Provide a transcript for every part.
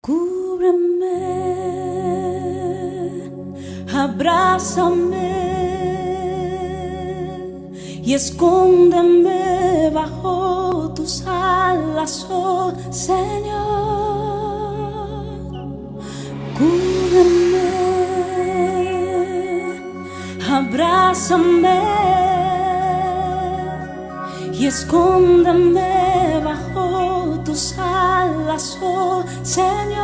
Cúbreme, abrázame y escóndeme bajo tus alas, oh Señor. Cúbreme, abrázame y escóndeme bajo tus alas, oh Señor.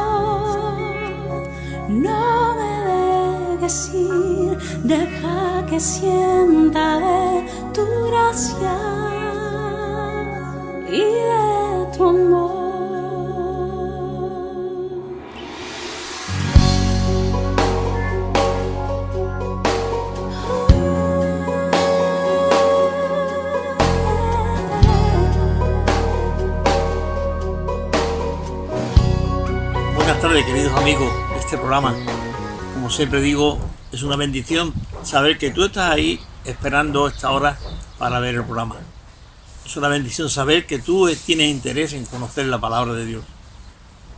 No me dejes ir, deja que sienta de tu gracia y de tu amor. Buenas tardes, queridos amigos de este programa. Como siempre digo, es una bendición saber que tú estás ahí esperando esta hora para ver el programa. Es una bendición saber que tú tienes interés en conocer la palabra de Dios.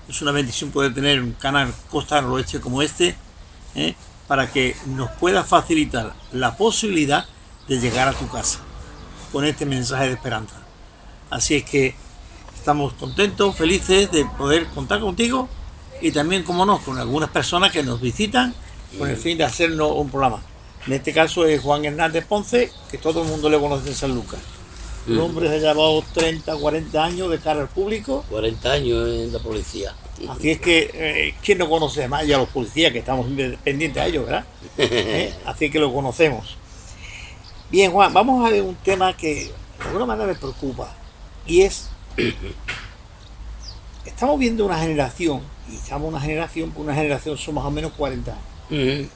Es una bendición poder tener un canal Costa del Oeste como este, para que nos pueda facilitar la posibilidad de llegar a tu casa con este mensaje de esperanza. Así es que estamos contentos, felices de poder contar contigo y también, como no, con algunas personas que nos visitan con el fin de hacernos un programa. En este caso es Juan Hernández Ponce, que todo el mundo le conoce en San Lucas. Un hombre que ha llevado 30, 40 años de cara al público. 40 años en la policía. Así es que, ¿quién no conoce más ya a los policías, que estamos pendientes a ellos, ¿verdad? Así que lo conocemos. Bien, Juan, vamos a ver un tema que de alguna manera me preocupa. Y es, estamos viendo una generación, y estamos una generación son más o menos 40 años.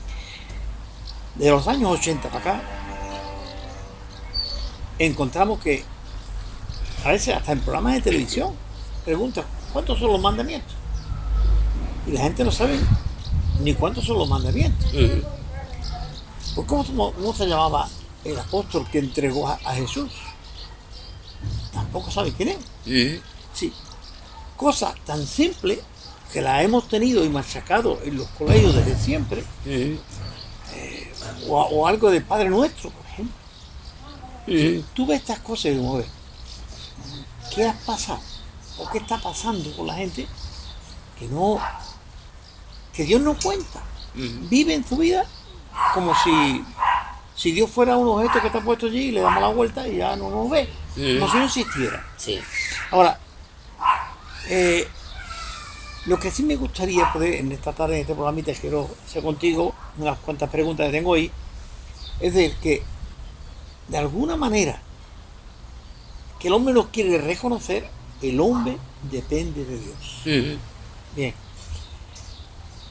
De los años 80 para acá, encontramos que a veces hasta en programas de televisión preguntan ¿cuántos son los mandamientos? Y la gente no sabe ni cuántos son los mandamientos. Pues ¿cómo se llamaba el apóstol que entregó a Jesús? Tampoco sabe quién es. Sí. Cosas tan simples que las hemos tenido y machacado en los colegios desde siempre. O algo de Padre Nuestro, por ejemplo. Tú ves estas cosas y dices, ¿qué ha pasado? ¿O qué está pasando con la gente que Dios no cuenta? Viven su vida como si Dios fuera un objeto que está puesto allí y le damos la vuelta y ya no nos ve. Como si no existiera. Sí. Ahora, lo que sí me gustaría poder en esta tarde, en este programa, te quiero hacer contigo unas cuantas preguntas que tengo ahí, es de que de alguna manera que el hombre no quiere reconocer, el hombre depende de Dios. Bien.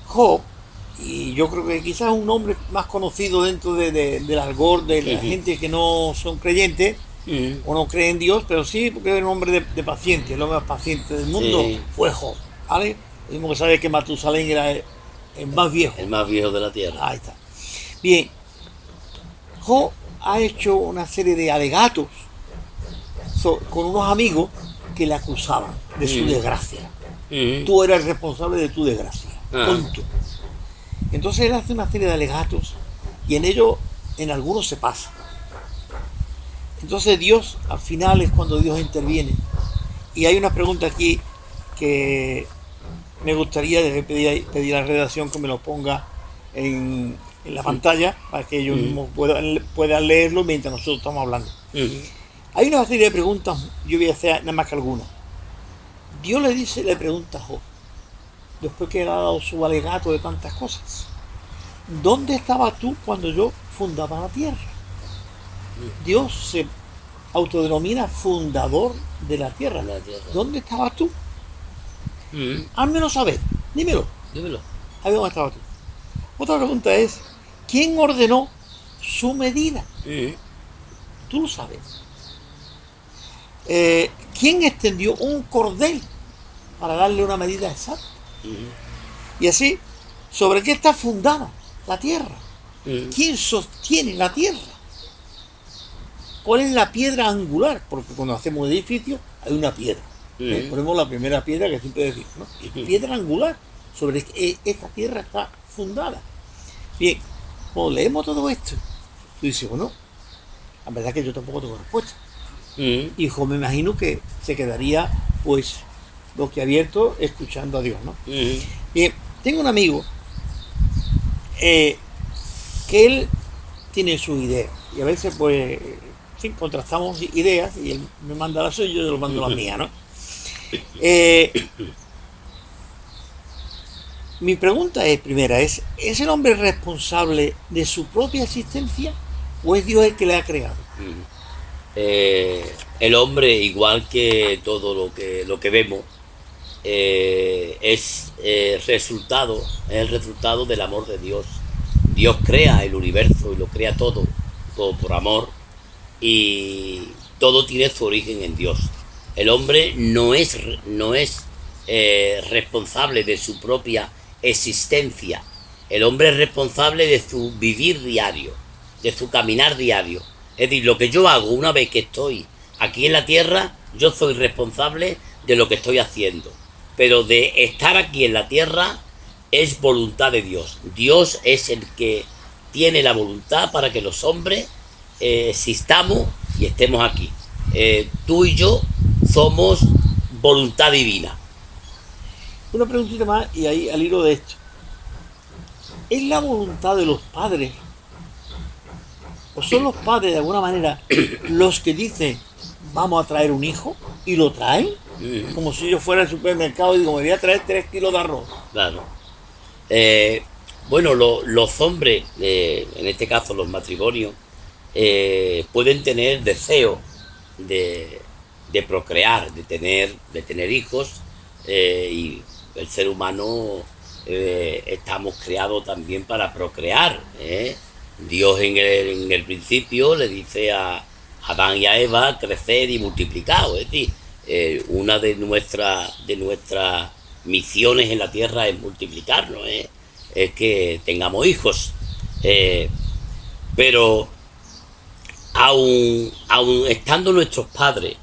Job, y yo creo que quizás un hombre más conocido dentro del argot de la gente que no son creyentes o no creen en Dios, pero sí porque era un hombre de paciencia, el hombre más paciente del mundo fue Job, ¿vale? Lo mismo que sabe que Matusalén era el más viejo. El más viejo de la tierra. Ahí está. Bien, Job ha hecho una serie de alegatos con unos amigos que le acusaban de su desgracia. Tú eres el responsable de tu desgracia. Punto. Entonces él hace una serie de alegatos y en ellos, en algunos se pasa. Entonces Dios, al final es cuando Dios interviene. Y hay una pregunta aquí que me gustaría pedir a la redacción que me lo ponga en la pantalla para que ellos mismos puedan leerlo mientras nosotros estamos hablando. Hay una serie de preguntas, yo voy a hacer nada más que algunas. Dios le pregunta a Job, después que él ha dado su alegato de tantas cosas, ¿dónde estabas tú cuando yo fundaba la tierra? Dios se autodenomina fundador de la tierra. ¿Dónde estabas tú? Házmelo saber, dímelo. Ahí dónde estabas tú. Otra pregunta es, ¿quién ordenó su medida? Tú lo sabes. ¿Quién extendió un cordel para darle una medida exacta? Y así, ¿sobre qué está fundada la tierra? ¿Quién sostiene la tierra? ¿Cuál es la piedra angular? Porque cuando hacemos un edificio hay una piedra. Ponemos la primera piedra que siempre decimos, ¿no? Piedra angular, sobre que esta tierra está fundada. Bien, cuando leemos todo esto, tú dices, bueno, la verdad es que yo tampoco tengo respuesta. Hijo, me imagino que se quedaría, pues, boquiabierto escuchando a Dios, ¿no? Bien, tengo un amigo que él tiene su idea y a veces, pues, en fin, contrastamos ideas y él me manda la suya y yo le mando la mía, ¿no? Mi pregunta primera ¿es el hombre responsable de su propia existencia o es Dios el que le ha creado? El hombre, igual que todo lo que vemos, es el resultado del amor de Dios. Dios crea el universo y lo crea todo por amor, y todo tiene su origen en Dios. El hombre no es responsable de su propia existencia. El hombre es responsable de su vivir diario, de su caminar diario. Es decir, lo que yo hago una vez que estoy aquí en la tierra, yo soy responsable de lo que estoy haciendo. Pero de estar aquí en la tierra es voluntad de Dios. Dios es el que tiene la voluntad para que los hombres existamos y estemos aquí. Tú y yo somos voluntad divina. Una preguntita más y ahí al hilo de esto. ¿Es la voluntad de los padres o son los padres de alguna manera los que dicen vamos a traer un hijo y lo traen? Como si yo fuera al supermercado y digo me voy a traer 3 kilos de arroz. Claro. Bueno, los hombres, en este caso los matrimonios, pueden tener deseo de procrear, de tener hijos, y el ser humano estamos creados también para procrear. Dios en el principio le dice a Adán y a Eva crecer y multiplicaos. Es decir, una de nuestras misiones en la tierra es multiplicarnos, es que tengamos hijos. Pero aun estando nuestros padres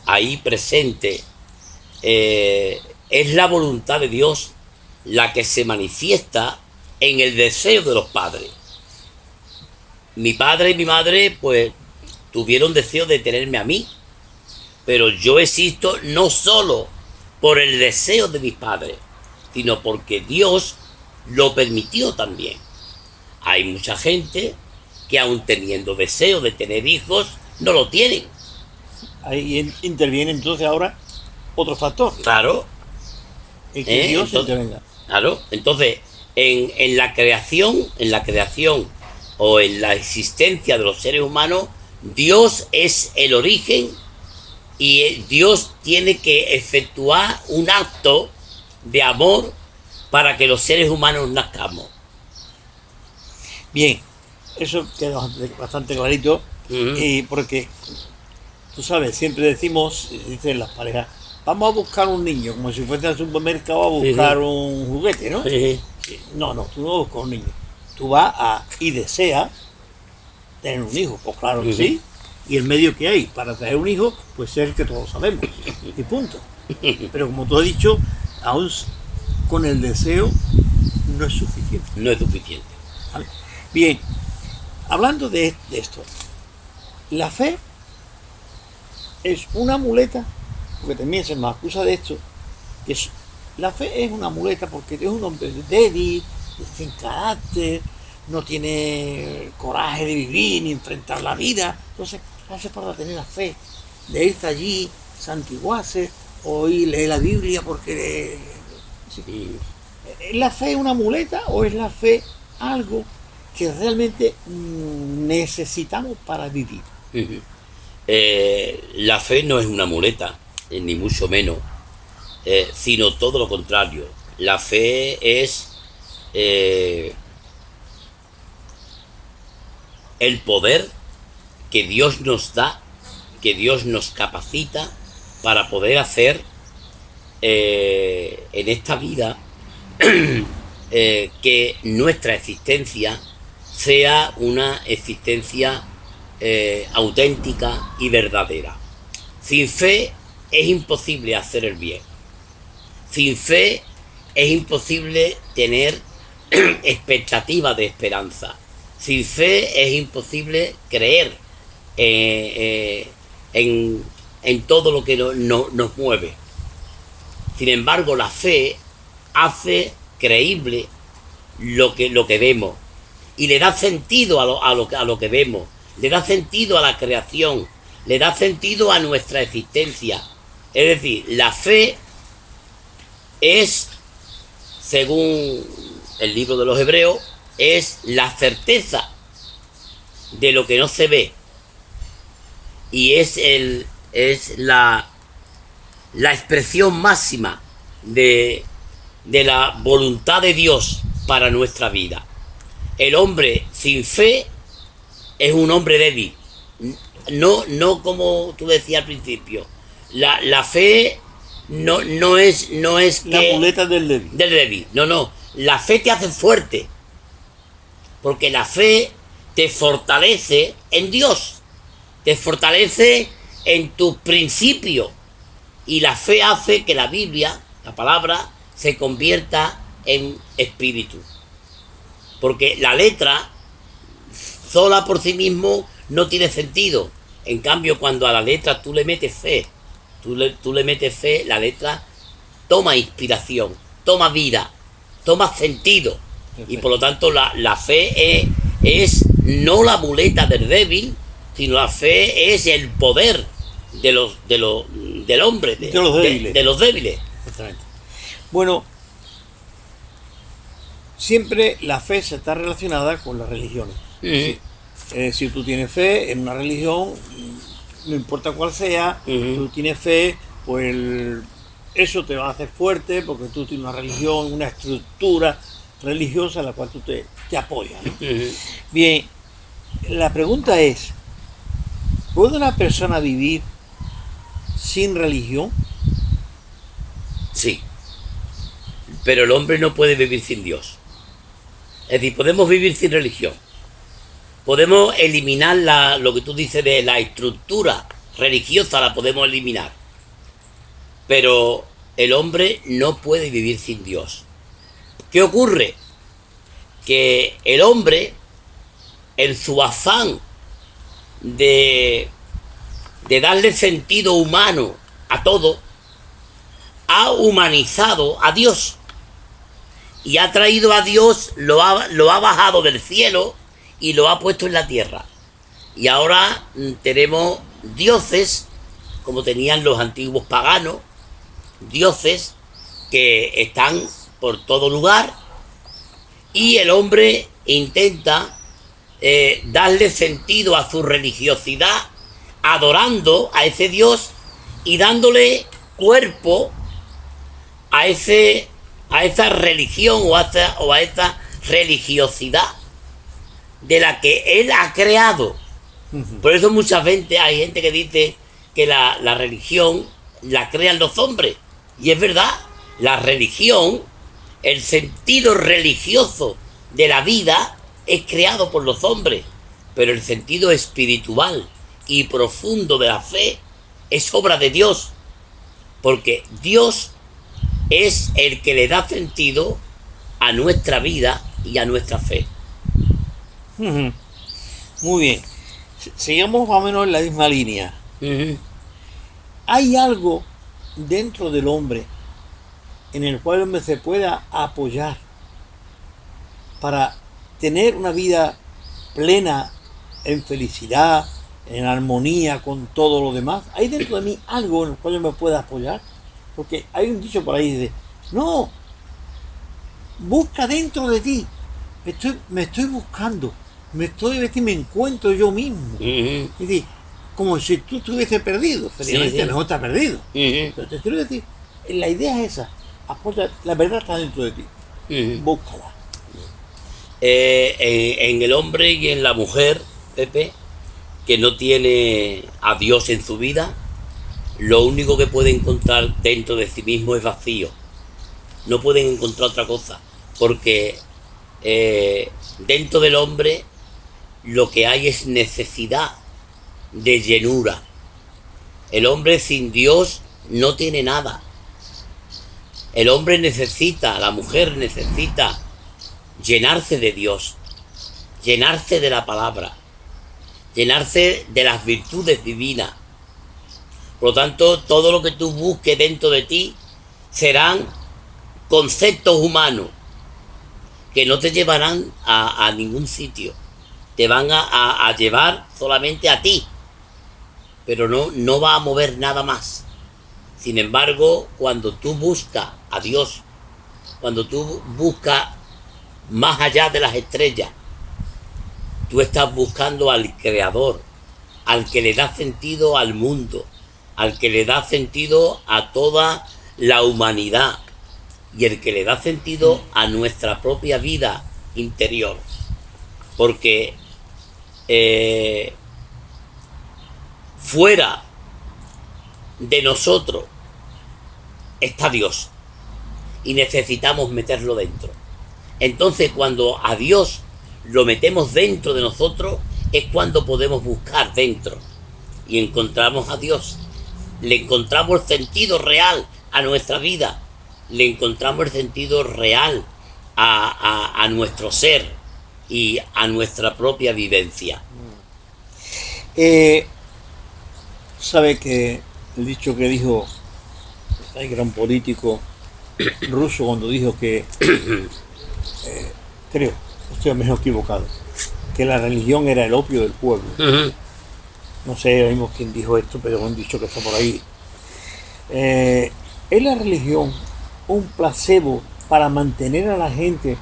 ahí presentes, es la voluntad de Dios la que se manifiesta en el deseo de los padres. Mi padre y mi madre pues tuvieron deseo de tenerme a mí, pero yo existo no solo por el deseo de mis padres, sino porque Dios lo permitió también. Hay mucha gente que aun teniendo deseo de tener hijos, no lo tienen. Ahí interviene entonces ahora otro factor. Claro. El que Dios intervenga. Claro. Entonces, en la creación o en la existencia de los seres humanos, Dios es el origen y Dios tiene que efectuar un acto de amor para que los seres humanos nazcamos. Bien, eso queda bastante clarito, porque tú sabes, siempre dicen las parejas, vamos a buscar un niño, como si fuese al supermercado a buscar un juguete, ¿no? No, tú no buscas un niño. Tú vas y deseas tener un hijo, pues claro que sí. Y el medio que hay para tener un hijo, pues es el que todos sabemos. Y punto. Pero como tú has dicho, aún con el deseo no es suficiente. No es suficiente. ¿Vale? Bien, hablando de esto, la fe es una muleta, porque también se nos acusa de esto, que la fe es una muleta porque es un hombre débil, sin carácter, no tiene coraje de vivir ni enfrentar la vida. Entonces hace falta tener la fe, de irse allí, santiguarse o ir leer la Biblia porque... ¿Es la fe una muleta o es la fe algo que realmente necesitamos para vivir? La fe no es una muleta, ni mucho menos, sino todo lo contrario. La fe es el poder que Dios nos da, que Dios nos capacita para poder hacer en esta vida que nuestra existencia sea una existencia auténtica y verdadera. Sin fe es imposible hacer el bien. Sin fe es imposible tener expectativa de esperanza. Sin fe es imposible creer en todo lo que nos mueve. Sin embargo, la fe hace creíble lo que vemos y le da sentido a lo que vemos, le da sentido a la creación, le da sentido a nuestra existencia. Es decir, la fe es, según el libro de los Hebreos, es la certeza de lo que no se ve y es la expresión máxima de la voluntad de Dios para nuestra vida. El hombre sin fe es un hombre débil. No como tú decías al principio. La fe no es La muleta del débil. del débil. No. La fe te hace fuerte. Porque la fe te fortalece en Dios. Te fortalece en tus principios. Y la fe hace que la Biblia, la palabra, se convierta en espíritu. Porque la letra, sola por sí mismo, no tiene sentido. En cambio, cuando a la letra tú le metes fe, tú le metes fe, la letra toma inspiración, toma vida, toma sentido. Perfecto. Y por lo tanto la fe es no la muleta del débil, sino la fe es el poder del hombre, de los débiles. Exactamente. Bueno, siempre la fe se está relacionada con las religiones. Sí. Si tú tienes fe en una religión, no importa cuál sea, tú tienes fe, pues eso te va a hacer fuerte porque tú tienes una religión, una estructura religiosa a la cual tú te apoyas, ¿no? Bien, la pregunta es, ¿puede una persona vivir sin religión? Sí, pero el hombre no puede vivir sin Dios. Es decir, podemos vivir sin religión. Podemos eliminar lo que tú dices de la estructura religiosa, la podemos eliminar. Pero el hombre no puede vivir sin Dios. ¿Qué ocurre? Que el hombre, en su afán de darle sentido humano a todo, ha humanizado a Dios. Y ha traído a Dios, lo ha bajado del cielo y lo ha puesto en la tierra. Y ahora tenemos dioses, como tenían los antiguos paganos, dioses que están por todo lugar, y el hombre intenta darle sentido a su religiosidad, adorando a ese Dios y dándole cuerpo a esa religión o a esa religiosidad de la que él ha creado. Por eso muchas veces hay gente que dice que la religión la crean los hombres. Y es verdad, la religión, el sentido religioso de la vida es creado por los hombres, pero el sentido espiritual y profundo de la fe es obra de Dios, porque Dios es el que le da sentido a nuestra vida y a nuestra fe. Muy bien. Sigamos más o menos en la misma línea. ¿Hay algo dentro del hombre en el cual el hombre se pueda apoyar para tener una vida plena en felicidad, en armonía con todo lo demás? ¿Hay dentro de mí algo en el cual yo me pueda apoyar? Porque hay un dicho por ahí de, no, busca dentro de ti. Me estoy buscando, me encuentro yo mismo. Es decir, como si tú estuvieses perdido. Felizmente mejor está perdido. Pero te quiero decir, la idea es esa. Apoya, la verdad está dentro de ti. Búscala. En el hombre y en la mujer, Pepe, que no tiene a Dios en su vida, lo único que puede encontrar dentro de sí mismo es vacío. No pueden encontrar otra cosa, porque dentro del hombre lo que hay es necesidad de llenura. El hombre sin Dios no tiene nada. El hombre necesita, la mujer necesita llenarse de Dios, llenarse de la palabra, llenarse de las virtudes divinas. Por lo tanto, todo lo que tú busques dentro de ti serán conceptos humanos que no te llevarán a ningún sitio. Te van a llevar solamente a ti, pero no va a mover nada más. Sin embargo, cuando tú buscas a Dios, cuando tú buscas más allá de las estrellas, tú estás buscando al Creador, al que le da sentido al mundo, al que le da sentido a toda la humanidad y el que le da sentido a nuestra propia vida interior. Porque fuera de nosotros está Dios y necesitamos meterlo dentro. Entonces, cuando a Dios lo metemos dentro de nosotros, es cuando podemos buscar dentro y encontramos a Dios. Le encontramos el sentido real a nuestra vida, le encontramos el sentido real a nuestro ser y a nuestra propia vivencia. Sabe que el dicho que dijo el gran político ruso cuando dijo que creo, estoy mejor equivocado, que la religión era el opio del pueblo. No sé mismo quién dijo esto, pero es un dicho que está por ahí. ¿Es la religión un placebo para mantener a la gente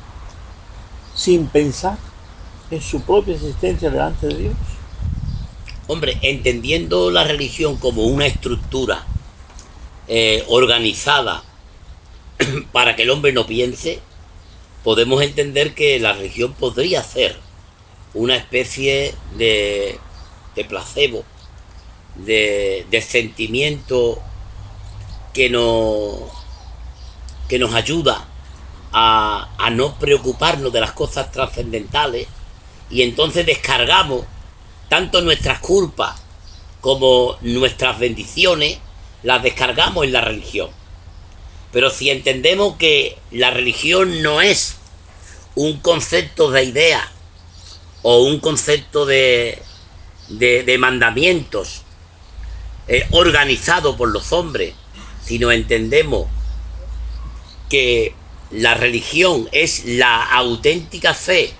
sin pensar en su propia existencia delante de Dios? Hombre, entendiendo la religión como una estructura organizada para que el hombre no piense, podemos entender que la religión podría ser una especie de placebo, de sentimiento que nos ayuda a no preocuparnos de las cosas trascendentales, y entonces descargamos tanto nuestras culpas como nuestras bendiciones, las descargamos en la religión. Pero si entendemos que la religión no es un concepto de idea o un concepto de mandamientos organizado por los hombres, sino entendemos que la religión es la auténtica fe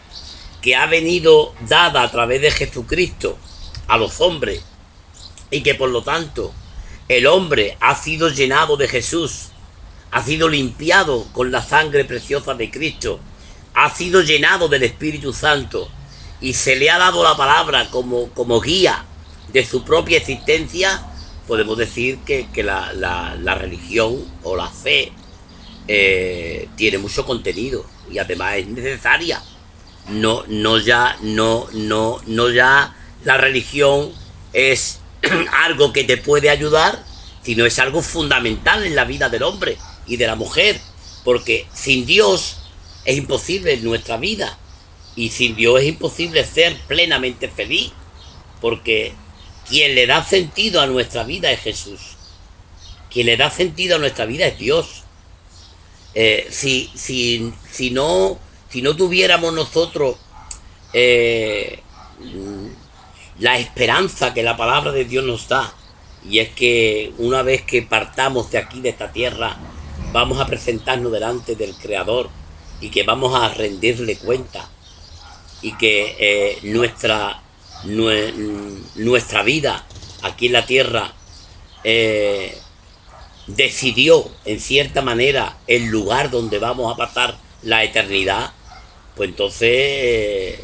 que ha venido dada a través de Jesucristo a los hombres, y que por lo tanto el hombre ha sido llenado de Jesús, ha sido limpiado con la sangre preciosa de Cristo, ha sido llenado del Espíritu Santo y se le ha dado la palabra como guía de su propia existencia, podemos decir que la religión o la fe tiene mucho contenido y además es necesaria. No ya la religión es algo que te puede ayudar, sino es algo fundamental en la vida del hombre y de la mujer, porque sin Dios es imposible nuestra vida, y sin Dios es imposible ser plenamente feliz, porque quien le da sentido a nuestra vida es Jesús, quien le da sentido a nuestra vida es Dios. Si no tuviéramos nosotros la esperanza que la palabra de Dios nos da, y es que una vez que partamos de aquí, de esta tierra, vamos a presentarnos delante del Creador y que vamos a rendirle cuenta, y que nuestra vida aquí en la tierra decidió en cierta manera el lugar donde vamos a pasar la eternidad, pues entonces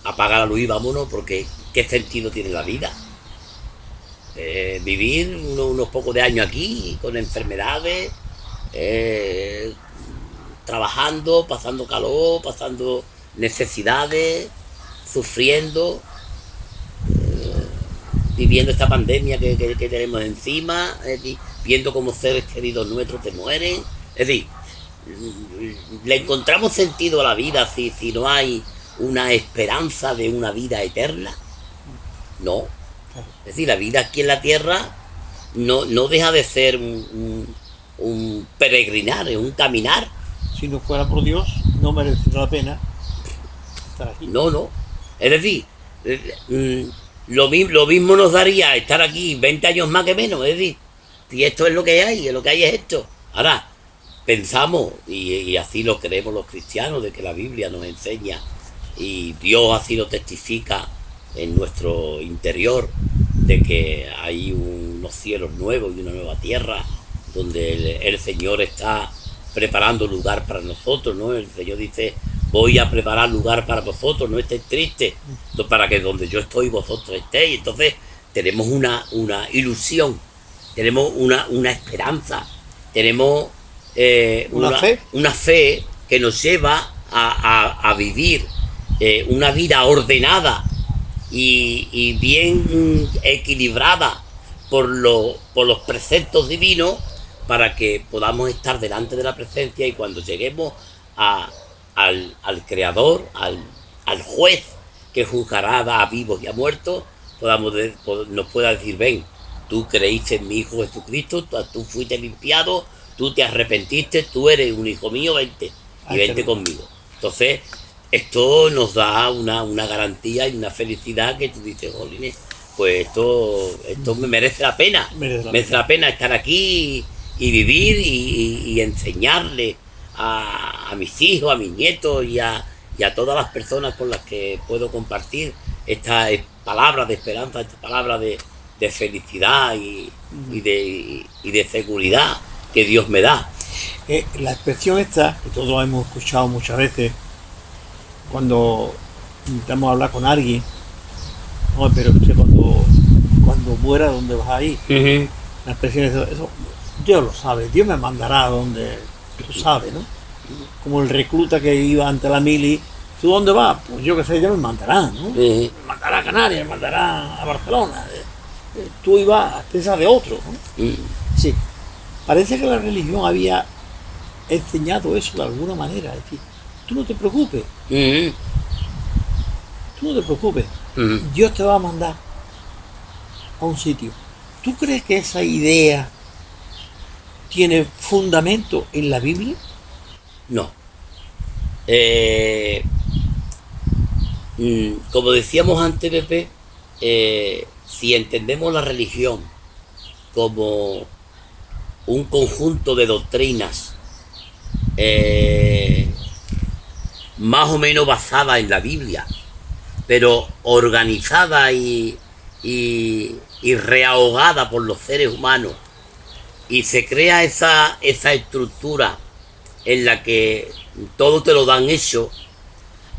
apaga la luz y vámonos, porque ¿qué sentido tiene la vida? Vivir unos pocos de años aquí con enfermedades, trabajando, pasando calor, pasando necesidades, sufriendo, viviendo esta pandemia que tenemos encima, viendo cómo seres queridos nuestros te mueren. Es decir, ¿le encontramos sentido a la vida si no hay una esperanza de una vida eterna? No. Es decir, la vida aquí en la tierra no deja de ser un peregrinar, un caminar. Si no fuera por Dios, no merecería la pena estar aquí. No. Es decir, lo mismo nos daría estar aquí 20 años más que menos. Es decir, si esto es lo que hay, es esto. Ahora, pensamos, y así lo creemos los cristianos, de que la Biblia nos enseña, y Dios así lo testifica en nuestro interior, de que hay unos cielos nuevos y una nueva tierra, donde el Señor está preparando lugar para nosotros, ¿no? El Señor dice: voy a preparar lugar para vosotros, no estéis tristes, para que donde yo estoy vosotros estéis. Entonces tenemos una ilusión, tenemos una esperanza, tenemos una fe que nos lleva a vivir una vida ordenada y bien equilibrada por los preceptos divinos, para que podamos estar delante de la presencia, y cuando lleguemos al Creador, al juez que juzgará a vivos y a muertos, nos pueda decir: ven, tú creíste en mi Hijo Jesucristo, tú fuiste limpiado, tú te arrepentiste, tú eres un hijo mío, vente y vente conmigo. Entonces esto nos da una garantía y una felicidad que tú dices: jolines, pues esto me merece la pena, merece la pena estar aquí y vivir y enseñarle a mis hijos, a mis nietos y a todas las personas con las que puedo compartir estas palabras de esperanza, estas palabras de felicidad y de seguridad que Dios me da. La expresión esta, que todos hemos escuchado muchas veces, cuando intentamos hablar con alguien: no, pero usted cuando muera, ¿dónde vas a ir? Uh-huh. La expresión es eso, Dios lo sabe, Dios me mandará a donde tú sabes, ¿no? Como el recluta que iba ante la mili: ¿tú dónde vas? Pues yo qué sé, Dios me mandará, ¿no? Uh-huh. Me mandará a Canarias, me mandará a Barcelona. Tú ibas a pensar de otro, ¿no? Uh-huh. Sí, parece que la religión había enseñado eso de alguna manera, es decir, tú no te preocupes, uh-huh. Tú no te preocupes, uh-huh. Dios te va a mandar a un sitio. ¿Tú crees que esa idea tiene fundamento en la Biblia? No. Como decíamos antes, Pepe, si entendemos la religión como un conjunto de doctrinas más o menos basada en la Biblia, pero organizada y reahogada por los seres humanos, y se crea esa estructura en la que todo te lo dan hecho,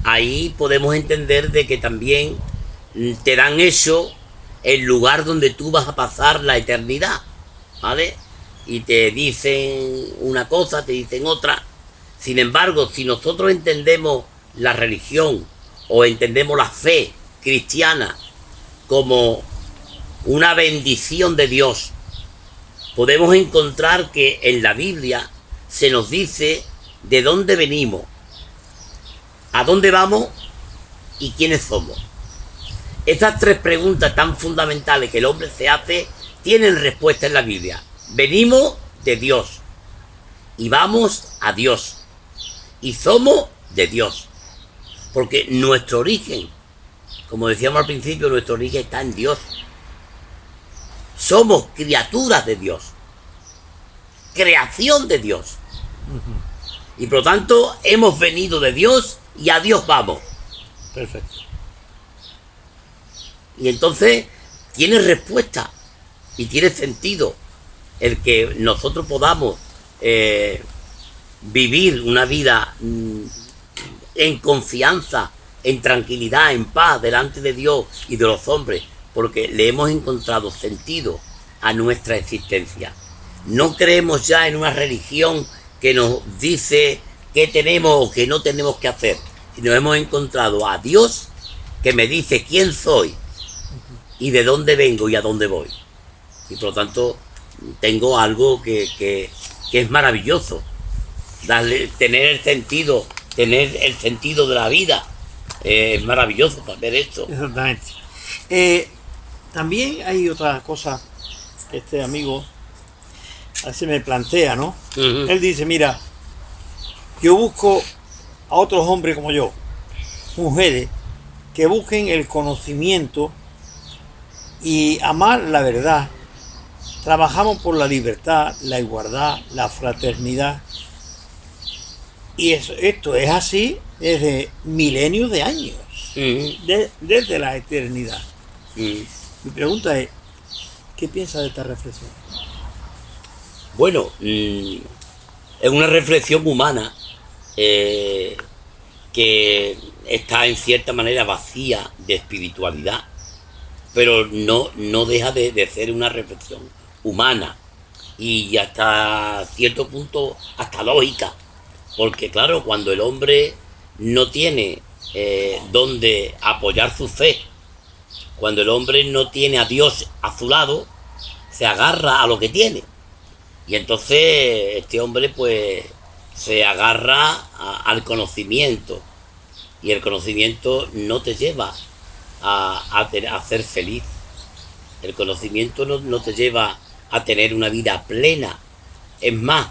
ahí podemos entender de que también te dan hecho el lugar donde tú vas a pasar la eternidad, ¿vale? Y te dicen una cosa, te dicen otra. Sin embargo, si nosotros entendemos la religión o entendemos la fe cristiana como una bendición de Dios, podemos encontrar que en la Biblia se nos dice de dónde venimos, a dónde vamos y quiénes somos. Estas tres preguntas tan fundamentales que el hombre se hace tienen respuesta en la Biblia. Venimos de Dios y vamos a Dios y somos de Dios, porque nuestro origen, como decíamos al principio, nuestro origen está en Dios. Somos criaturas de Dios, creación de Dios, y por lo tanto hemos venido de Dios y a Dios vamos. Perfecto. Y entonces tiene respuesta y tiene sentido el que nosotros podamos vivir una vida en confianza, en tranquilidad, en paz delante de Dios y de los hombres, porque le hemos encontrado sentido a nuestra existencia. No creemos ya en una religión que nos dice qué tenemos o qué no tenemos que hacer, sino hemos encontrado a Dios que me dice quién soy y de dónde vengo y a dónde voy. Y por lo tanto tengo algo que es maravilloso, tener el sentido de la vida. Es maravilloso saber esto. Exactamente. También hay otra cosa este amigo, a veces me plantea, ¿no? Ujú. Él dice, mira, yo busco a otros hombres como yo, mujeres, que busquen el conocimiento y amar la verdad. Trabajamos por la libertad, la igualdad, la fraternidad. Y esto es así desde milenios de años, Ujú. desde la eternidad. Ujú. Mi pregunta es, ¿qué piensas de esta reflexión? Bueno, es una reflexión humana que está en cierta manera vacía de espiritualidad, pero no deja de ser una reflexión humana y hasta cierto punto hasta lógica, porque claro, cuando el hombre no tiene donde apoyar su fe, cuando el hombre no tiene a Dios a su lado, se agarra a lo que tiene. Y entonces este hombre pues se agarra al conocimiento. Y el conocimiento no te lleva a ser feliz. El conocimiento no te lleva a tener una vida plena. Es más,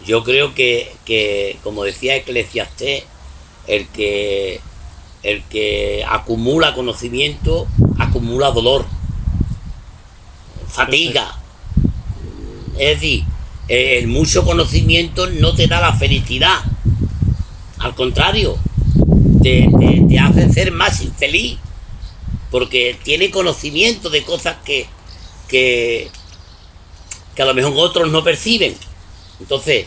yo creo que como decía Eclesiastés, el que acumula conocimiento acumula dolor, fatiga. Es decir, el mucho conocimiento no te da la felicidad. Al contrario, te hace ser más infeliz. Porque tiene conocimiento de cosas que a lo mejor otros no perciben. Entonces,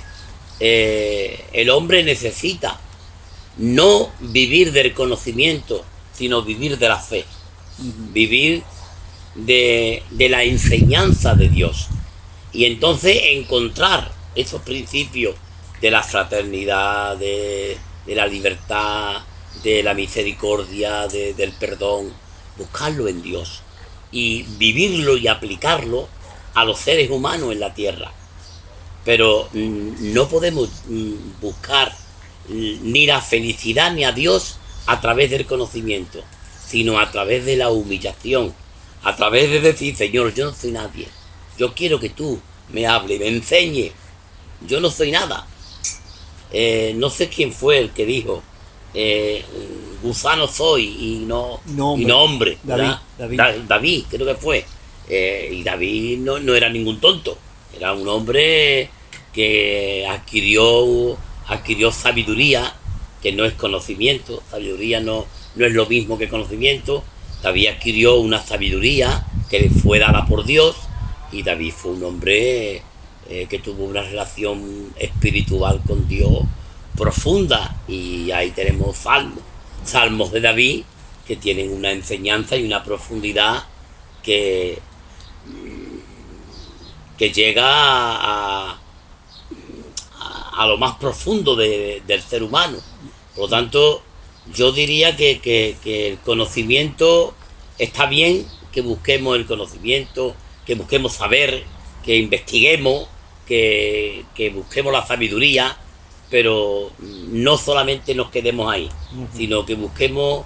el hombre necesita no vivir del conocimiento, sino vivir de la fe. Vivir de la enseñanza de Dios. Y entonces encontrar esos principios de la fraternidad, de la libertad, de la misericordia, del perdón, buscarlo en Dios y vivirlo y aplicarlo a los seres humanos en la tierra. Pero no podemos buscar ni la felicidad ni a Dios a través del conocimiento, sino a través de la humillación, a través de decir, Señor, yo no soy nadie, yo quiero que tú me hables, me enseñes, yo no soy nada. No sé quién fue el que dijo, gusano soy y no hombre. David, creo que fue. Y David no era ningún tonto, era un hombre que adquirió sabiduría, que no es conocimiento. Sabiduría no es lo mismo que conocimiento. David adquirió una sabiduría que le fue dada por Dios, y David fue un hombre que tuvo una relación espiritual con Dios profunda, y ahí tenemos salmos de David que tienen una enseñanza y una profundidad que llega a lo más profundo del ser humano. Por lo tanto, yo diría que el conocimiento está bien, que busquemos el conocimiento, que busquemos saber, que investiguemos, que busquemos la sabiduría, pero no solamente nos quedemos ahí, sino que busquemos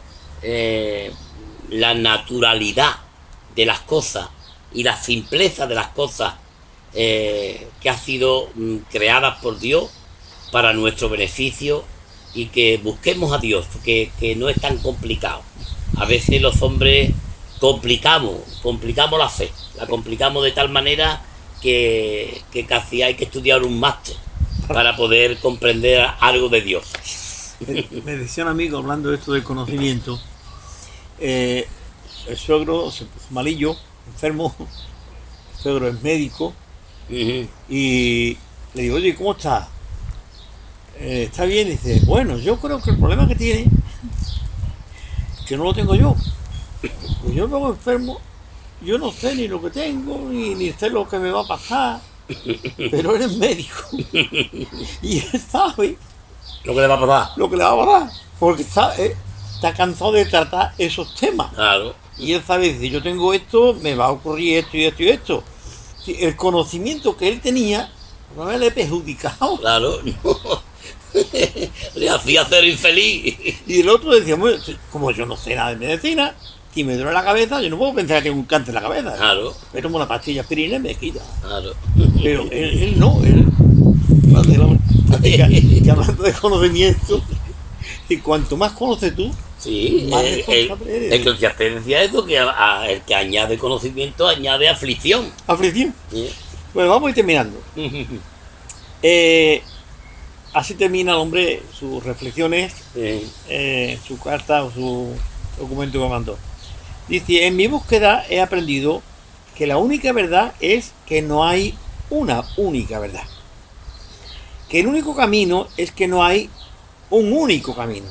la naturalidad de las cosas y la simpleza de las cosas que han sido creadas por Dios para nuestro beneficio, y que busquemos a Dios, que no es tan complicado. A veces los hombres complicamos la fe, la complicamos de tal manera que casi hay que estudiar un máster para poder comprender algo de Dios. Me decía un amigo, hablando de esto del conocimiento, el suegro se puso malillo, enfermo, el suegro es médico, y le digo, oye, ¿cómo estás? Está bien. Y dice, bueno, yo creo que el problema que tiene que no lo tengo yo. Pues yo luego enfermo, yo no sé ni lo que tengo, ni sé lo que me va a pasar, pero él es médico y él sabe Lo que le va a pasar. lo que le va a pasar, porque está cansado de tratar esos temas. Claro. Y él sabe, si yo tengo esto, me va a ocurrir esto y esto y esto. Sí, el conocimiento que él tenía no me le he perjudicado. Claro, no. Le hacía ser infeliz. Y el otro decía, bueno, como yo no sé nada de medicina, Si me duele la cabeza, yo no puedo pensar que tengo un cáncer en la cabeza. Claro. Me tomo una pastilla aspirina y me quita. Claro. Pero él no, que hablando de conocimiento, y cuanto más conoces tú, Sí, más responsable eres. el que decía esto, que el que añade conocimiento añade aflicción. Aflicción. Sí. Bueno, vamos a ir terminando. Así termina el hombre sus reflexiones, su carta o su documento que mandó. Dice, en mi búsqueda he aprendido que la única verdad es que no hay una única verdad. Que el único camino es que no hay un único camino.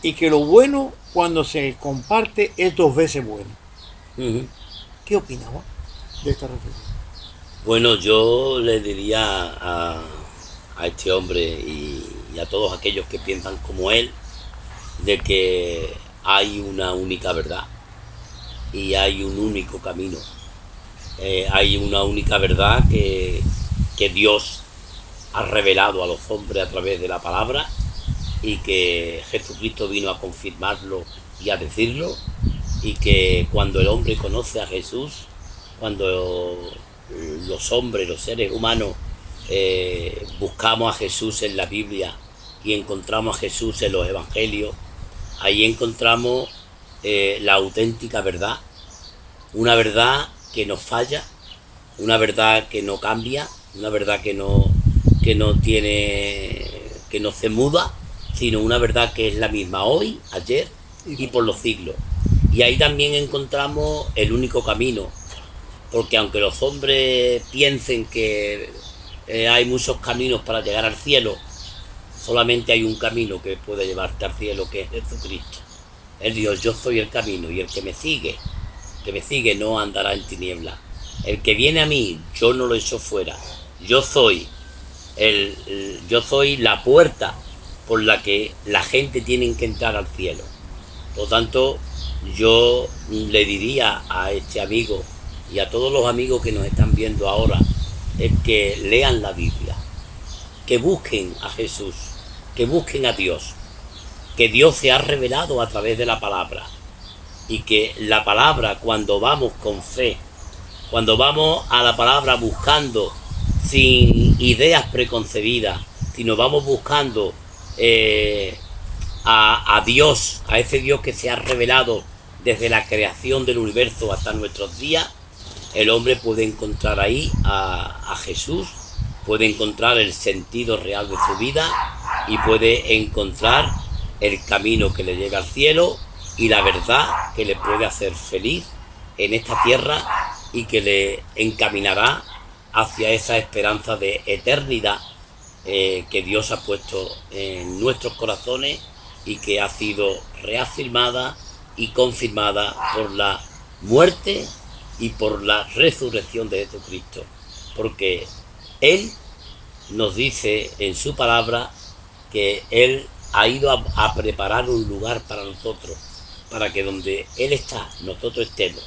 Y que lo bueno cuando se comparte es 2 veces bueno. Ujú. ¿Qué opina Juan, de esta reflexión? Bueno, yo le diría a este hombre y a todos aquellos que piensan como él, de que hay una única verdad y hay un único camino. Hay una única verdad que Dios ha revelado a los hombres a través de la palabra y que Jesucristo vino a confirmarlo y a decirlo, y que cuando el hombre conoce a Jesús, cuando los hombres, los seres humanos, buscamos a Jesús en la Biblia y encontramos a Jesús en los evangelios, ahí encontramos la auténtica verdad, una verdad que no falla, una verdad que no cambia, una verdad que no se muda, sino una verdad que es la misma hoy, ayer y por los siglos. Y ahí también encontramos el único camino, porque aunque los hombres piensen que hay muchos caminos para llegar al cielo, solamente hay un camino que puede llevarte al cielo, que es Jesucristo. Él dijo, yo soy el camino, y el que me sigue no andará en tinieblas. El que viene a mí, yo no lo echo fuera. Yo soy la puerta por la que la gente tiene que entrar al cielo. Por lo tanto, yo le diría a este amigo y a todos los amigos que nos están viendo ahora, es que lean la Biblia, que busquen a Jesús, que busquen a Dios, que Dios se ha revelado a través de la palabra, y que la palabra, cuando vamos con fe, cuando vamos a la palabra buscando sin ideas preconcebidas, sino vamos buscando a Dios, a ese Dios que se ha revelado desde la creación del universo hasta nuestros días, el hombre puede encontrar ahí a Jesús, puede encontrar el sentido real de su vida y puede encontrar el camino que le lleva al cielo y la verdad que le puede hacer feliz en esta tierra y que le encaminará hacia esa esperanza de eternidad que Dios ha puesto en nuestros corazones y que ha sido reafirmada y confirmada por la muerte y por la resurrección de Jesucristo, porque Él nos dice en su palabra que Él ha ido a preparar un lugar para nosotros, para que donde Él está, nosotros estemos,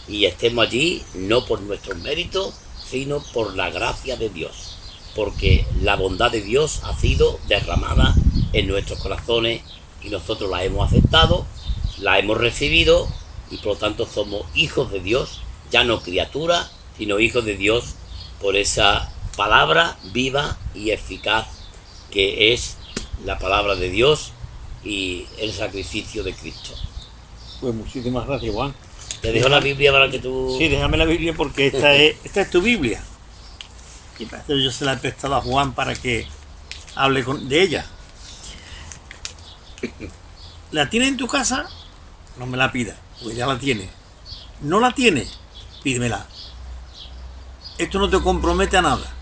y estemos allí no por nuestros méritos, sino por la gracia de Dios, porque la bondad de Dios ha sido derramada en nuestros corazones y nosotros la hemos aceptado, la hemos recibido y por lo tanto somos hijos de Dios, ya no criaturas, sino hijos de Dios por esa palabra viva y eficaz que es la palabra de Dios y el sacrificio de Cristo. Pues muchísimas gracias, Juan. Te dejo la Biblia para que tú... Sí, déjame la Biblia porque esta es tu Biblia. Y para eso yo se la he prestado a Juan para que hable de ella. ¿La tienes en tu casa? No me la pidas, pues ya la tienes. ¿No la tienes? Pídemela. Esto no te compromete a nada.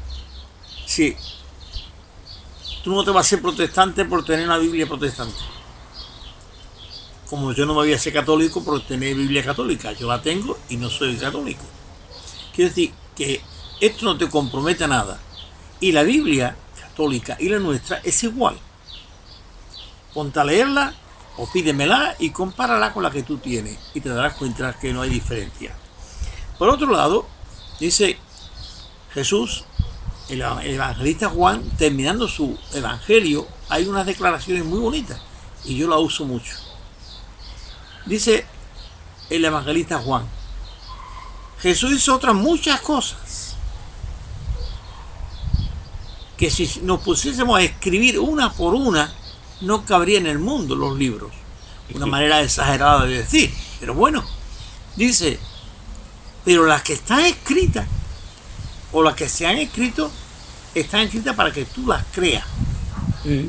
Sí. Tú no te vas a ser protestante por tener una Biblia protestante. Como yo no me voy a ser católico por tener Biblia católica. Yo la tengo y no soy católico. Quiero decir que esto no te compromete a nada. Y la Biblia católica y la nuestra es igual. Ponte a leerla o pídemela y compárala con la que tú tienes y te darás cuenta que no hay diferencia. Por otro lado, dice Jesús, el evangelista Juan, terminando su evangelio, hay unas declaraciones muy bonitas y yo las uso mucho. Dice el evangelista Juan. Jesús hizo otras muchas cosas que si nos pusiésemos a escribir una por una, no cabría en el mundo los libros. Una manera exagerada de decir, pero bueno, dice, pero las que están escritas o las que se han escrito están escritas para que tú las creas,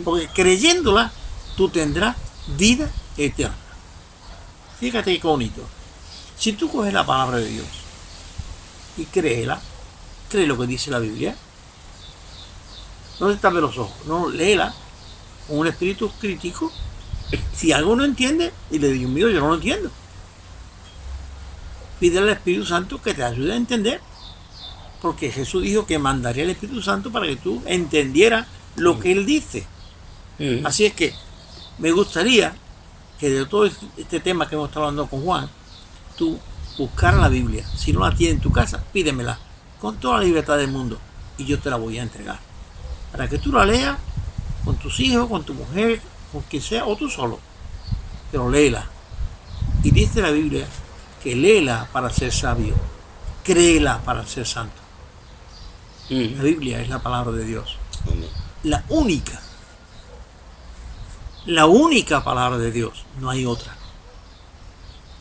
porque creyéndolas tú tendrás vida eterna. Fíjate qué bonito. Si tú coges la palabra de Dios y créela, cree lo que dice la Biblia, no te tapes los ojos, no, léela con un espíritu crítico. Si algo no entiende, dile, Dios mío, yo no lo entiendo. Pídele al Espíritu Santo que te ayude a entender, porque Jesús dijo que mandaría al Espíritu Santo para que tú entendieras lo que Él dice. Así es que me gustaría que de todo este tema que hemos estado hablando con Juan, tú buscaras la Biblia. Si no la tienes en tu casa, pídemela con toda la libertad del mundo y yo te la voy a entregar, para que tú la leas con tus hijos, con tu mujer, con quien sea, o tú solo, pero léela. Y dice la Biblia que léela para ser sabio, créela para ser santo. La Biblia es la palabra de Dios, la única palabra de Dios, no hay otra.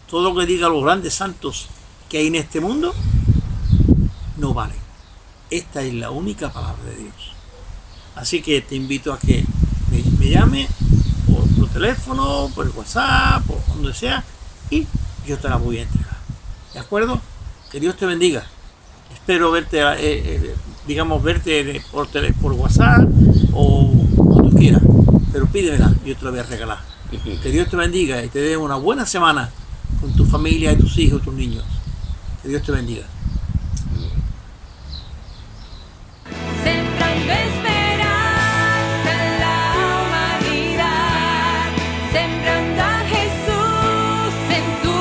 Todo lo que digan los grandes santos que hay en este mundo no vale. Esta es la única palabra de Dios. Así que te invito a que me llame por teléfono, por WhatsApp, por donde sea, y yo te la voy a entregar. ¿De acuerdo? Que Dios te bendiga. Espero verte, verte por WhatsApp o como tú quieras, pero pídemela, yo te la voy a regalar. Que Dios te bendiga y te dé una buena semana con tu familia y tus hijos y tus niños. Que Dios te bendiga. Sembrando esperanza en la humanidad, sembrando a Jesús en tu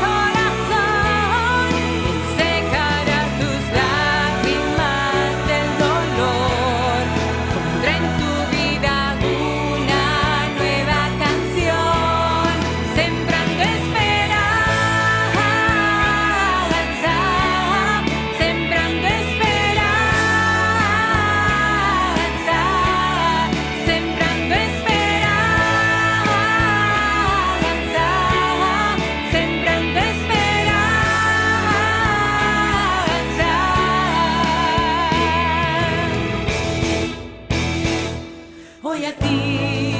corazón, secará tus lágrimas del dolor, pondrá en tu vida una nueva canción, sembrando esperanza, sembrando esperanza. Sembrando esperanza. Hoy a ti